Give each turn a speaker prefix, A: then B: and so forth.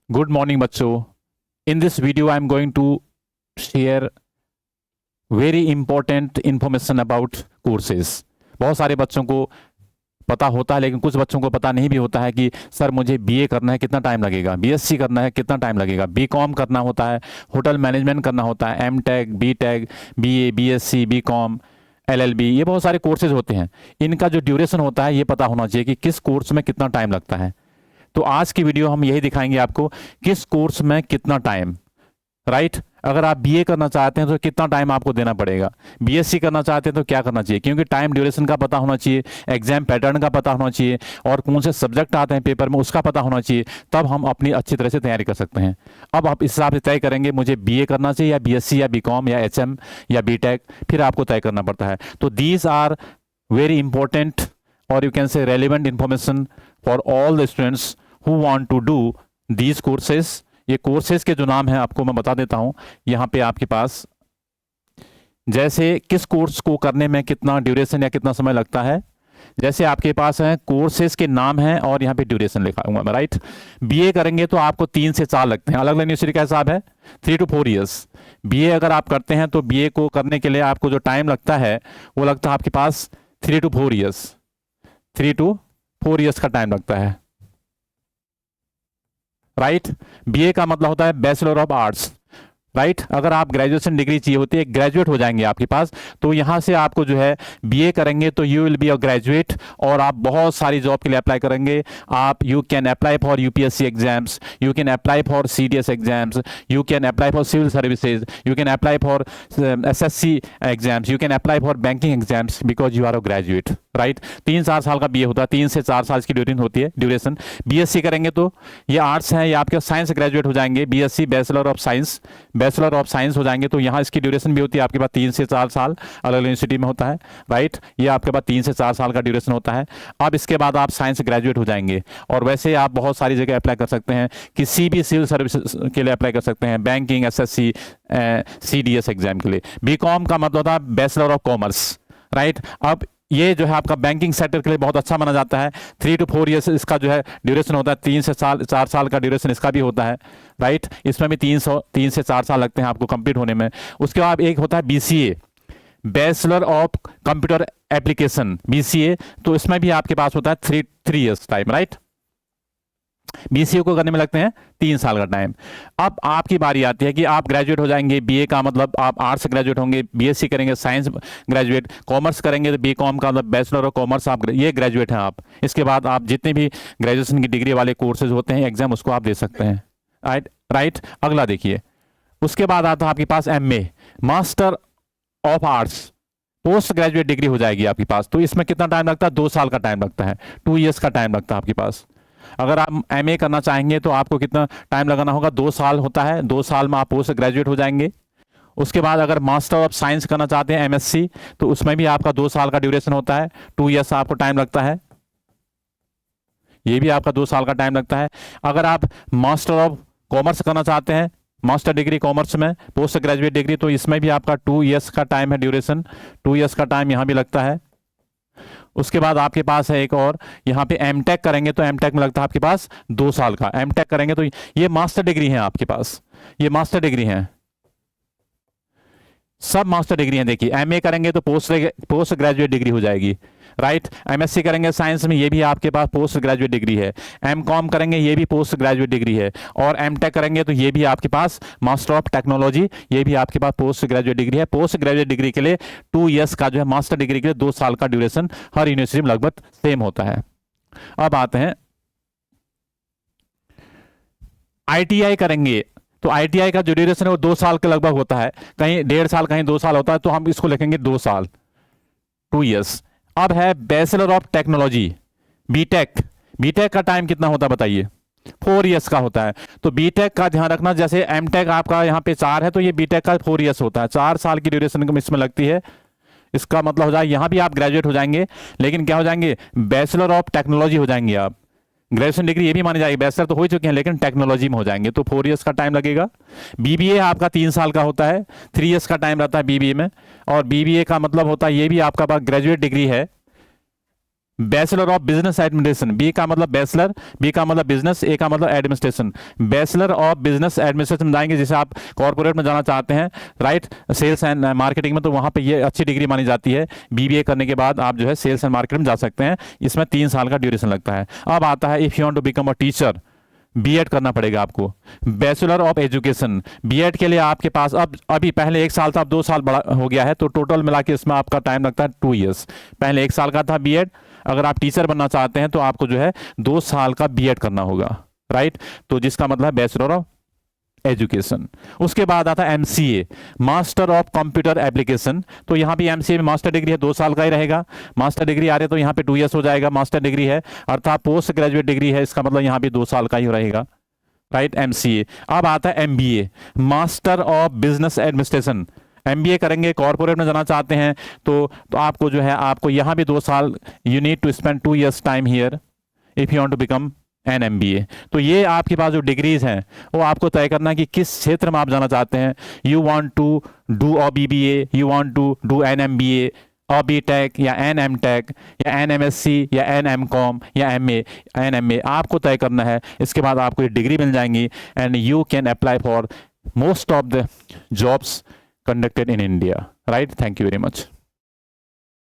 A: Good morning बच्चों. In this video I am going to share very important information about courses. बहुत सारे बच्चों को पता होता है लेकिन कुछ बच्चों को पता नहीं भी होता है कि सर मुझे बीए करना है कितना टाइम लगेगा, बीएससी करना है कितना टाइम लगेगा, बीकॉम करना होता है, होटल मैनेजमेंट करना होता है, MTech, BTech, BA, BSc, BCom, LLB, ये बहुत सारे कोर्सेज होते हैं. इनका जो ड्यूरेशन होता है ये पता होना चाहिए कि किस कोर्स में कितना टाइम लगता है. तो आज की वीडियो हम यही दिखाएंगे आपको किस कोर्स में कितना टाइम. राइट. अगर आप बीए करना चाहते हैं तो कितना टाइम आपको देना पड़ेगा, बीएससी करना चाहते हैं तो क्या करना चाहिए, क्योंकि टाइम ड्यूरेशन का पता होना चाहिए, एग्जाम पैटर्न का पता होना चाहिए और कौन से सब्जेक्ट आते हैं पेपर में उसका पता होना चाहिए. तब हम अपनी अच्छी तरह से तैयारी कर सकते हैं. अब आप इस हिसाब से तय करेंगे मुझे बीए करना चाहिए या बीएससी या बीकॉम या एचएम या बीटेक, फिर आपको तय करना पड़ता है. तो दीज आर वेरी इंपॉर्टेंट और you can say relevant information for all the students who want to do these courses. ये कोर्सेज के जो नाम हैं आपको मैं बता देता हूं. यहाँ पे आपके पास जैसे किस कोर्स को करने में कितना ड्यूरेशन या कितना समय लगता है, जैसे आपके पास है कोर्सेज के नाम हैं और यहाँ पे ड्यूरेशन लिखा हुआ है. राइट. बीए करेंगे तो आपको 3 से 4 लगते हैं. अलग अलग यूनिवर्सिटी का हिसाब है 3 to 4 ईयर्स. बीए अगर आप करते हैं तो बीए को करने के लिए आपको जो टाइम लगता है वो लगता है आपके पास 3 to 4 ईयर्स. 3 to 4 ईयर्स का टाइम लगता है. राइट. बीए का मतलब होता है बैचलर ऑफ आर्ट्स. राइट. अगर आप ग्रेजुएशन डिग्री चाहिए होती है, ग्रेजुएट हो जाएंगे आपके पास, तो यहां से आपको जो है बीए करेंगे तो you will be a graduate और आप बहुत सारी जॉब के लिए अप्लाई करेंगे. आप you can apply for UPSC exams, you can apply for CDS exams, you can apply for civil services, you can apply for SSC exams, you can apply for banking exams because you are a graduate. Right. 3-4 साल का BA होता है, 3 से 4 साल की duration होती है duration. BSc करेंगे तो ये आर्ट्स हैं, ये आपके साइंस ग्रेजुएट हो जाएंगे. BSc bachelor of science, bachelor of science हो जाएंगे तो यहाँ इसकी ड्यूरेशन भी होती है आपके पास 3 से 4 साल. अलग अलग यूनिवर्सिटी में होता है. राइट. ये आपके पास 3 से 4 साल का ड्यूरेशन होता है. अब इसके बाद आप साइंस ग्रेजुएट हो जाएंगे और वैसे आप बहुत सारी जगह अप्लाई कर सकते हैं. किसी भी सिविल सर्विस के लिए अप्लाई कर सकते हैं, बैंकिंग, एसएससी, सीडीएस एग्जाम के लिए. बीकॉम का मतलब होता है बैचलर ऑफ कॉमर्स. राइट. अब ये जो है आपका बैंकिंग सेक्टर के लिए बहुत अच्छा माना जाता है. 3 to 4 ईयर्स इसका जो है ड्यूरेशन होता है. 3 से 4 साल का ड्यूरेशन इसका भी होता है. राइट. इसमें भी 3 से 4 साल लगते हैं आपको कंप्लीट होने में. उसके बाद एक होता है BCA, bachelor of computer application, BCA. तो इसमें भी आपके पास होता है 3 ईयर्स टाइम. राइट. बीसीए को करने में लगते हैं 3 साल का टाइम. अब आपकी बारी आती है कि आप ग्रेजुएट हो जाएंगे. बीए का मतलब आप आर्ट्स से ग्रेजुएट होंगे, बीएससी करेंगे साइंस ग्रेजुएट, कॉमर्स करेंगे तो बीकॉम का मतलब बैचलर ऑफ कॉमर्स, आप ये ग्रेजुएट हैं आप. इसके बाद आप जितने भी ग्रेजुएशन की डिग्री वाले कोर्सेज होते हैं एग्जाम उसको आप दे सकते हैं. राइट. राइट. अगला देखिए, उसके बाद आता है आपके पास MA, master of arts, post graduate degree हो जाएगी आपके पास. तो इसमें कितना टाइम लगता है, 2 साल का टाइम लगता है, 2 ईयर्स का टाइम लगता है आपके पास. अगर आप एमए करना चाहेंगे तो आपको कितना टाइम लगाना होगा, 2 साल होता है. 2 साल में आप पोस्ट ग्रेजुएट हो जाएंगे. उसके बाद अगर मास्टर ऑफ साइंस करना चाहते हैं एमएससी तो उसमें भी आपका 2 साल का ड्यूरेशन होता है, 2 ईयर्स आपको टाइम लगता है. ये भी आपका 2 साल का टाइम लगता है. अगर आप मास्टर ऑफ कॉमर्स करना चाहते हैं, मास्टर डिग्री कॉमर्स में, पोस्ट ग्रेजुएट डिग्री, तो इसमें भी आपका 2 ईयर्स का टाइम है ड्यूरेशन. 2 ईयर्स का टाइम यहाँ भी लगता है. उसके बाद आपके पास है एक और, यहाँ पे एमटेक करेंगे तो एमटेक में लगता है आपके पास 2 साल का. एमटेक करेंगे तो ये मास्टर डिग्री है आपके पास, ये मास्टर डिग्री है, सब मास्टर डिग्री हैं. देखिए एमए करेंगे तो पोस्ट ग्रेजुएट डिग्री हो जाएगी. राइट. एमएससी करेंगे साइंस में, ये भी आपके पास पोस्ट ग्रेजुएट डिग्री है. एमकॉम करेंगे, ये भी पोस्ट ग्रेजुएट डिग्री है. और एमटेक करेंगे तो ये भी आपके पास मास्टर ऑफ टेक्नोलॉजी, ये भी आपके पास पोस्ट ग्रेजुएट डिग्री है. पोस्ट ग्रेजुएट डिग्री के लिए 2 ईयर्स का जो है, मास्टर डिग्री के लिए 2 साल का ड्यूरेशन हर यूनिवर्सिटी में लगभग सेम होता है. अब आते हैं आईटीआई करेंगे तो आईटीआई का जो ड्यूरेशन है वो 2 साल के लगभग होता है, कहीं 1.5 साल कहीं 2 साल होता है, तो हम इसको लिखेंगे 2 साल, 2 ईयर्स. अब है bachelor of technology, BTech. BTech का टाइम कितना होता है बताइए, 4 ईयर्स का होता है. तो बीटेक का ध्यान रखना, जैसे एमटेक आपका यहाँ पे 4 है तो ये बीटेक का 4 ईयर्स होता है. 4 साल की ड्यूरेशन इसमें लगती है. इसका मतलब हो जाए यहाँ भी आप ग्रेजुएट हो जाएंगे, लेकिन क्या हो जाएंगे, बैचलर ऑफ टेक्नोलॉजी हो जाएंगे आप. ग्रेजुएशन डिग्री ये भी मानी जाएगी, बैचलर तो हो ही चुके हैं लेकिन टेक्नोलॉजी में हो जाएंगे, तो 4 ईयर्स का टाइम लगेगा. बीबीए आपका 3 साल का होता है, 3 ईयर्स का टाइम रहता है बीबीए में. और बीबीए का मतलब होता है ये भी आपका पास ग्रेजुएट डिग्री है, bachelor of business administration, B का मतलब बैचलर, बी का मतलब बिजनेस, ए का मतलब administration. Bachelor of business administration जाएंगे, जैसे आप कॉर्पोरेट में जाना चाहते हैं, राइट, सेल्स एंड मार्केटिंग में, तो वहां पे ये अच्छी डिग्री मानी जाती है। बीबीए करने के बाद आप जो है सेल्स एंड मार्केटिंग में जा सकते हैं, इसमें 3 साल का ड्यूरेशन लगता है। अब आता है if you want to become a teacher, BEd करना पड़ेगा आपको। बैचलर ऑफ एजुकेशन, बीएड के लिए आपके पास अब अभी पहले 1 साल था, अब 2 साल बड़ा हो गया है, तो टोटल मिला के इसमें आपका टाइम लगता है 2 ईयर्स। पहले 1 साल का था बीएड, अगर आप टीचर बनना चाहते हैं तो आपको जो है 2 साल का बीएड करना होगा, राइट। तो जिसका मतलब है बैचलर ऑफ एजुकेशन। उसके बाद आता है MCA, master of computer application. तो यहाँ भी एमसीए में मास्टर डिग्री है, 2 साल का ही रहेगा। मास्टर डिग्री आ रही है तो यहाँ पे 2 ईयर्स हो जाएगा, मास्टर डिग्री है, अर्थात पोस्ट ग्रेजुएट डिग्री है, इसका मतलब यहाँ भी 2 साल का ही रहेगा, राइट, एमसीए। अब आता है MBA, master of business administration. MBA करेंगे, कॉर्पोरेट में जाना चाहते हैं तो आपको जो है, आपको यहाँ भी 2 साल, you need to spend 2 years time here if you want to become an MBA. तो ये आपके पास जो डिग्रीज हैं वो आपको तय करना है कि किस क्षेत्र में आप जाना चाहते हैं। You want to do a BBA, you want to do an MBA, a BTech या एन एम टेक या एन एमएससी या एन एम कॉम या एमए, एन एमए आपको तय करना है। इसके बाद आपको ये डिग्री मिल जाएंगी and you can apply for most of the jobs conducted in India, right? Thank you very much.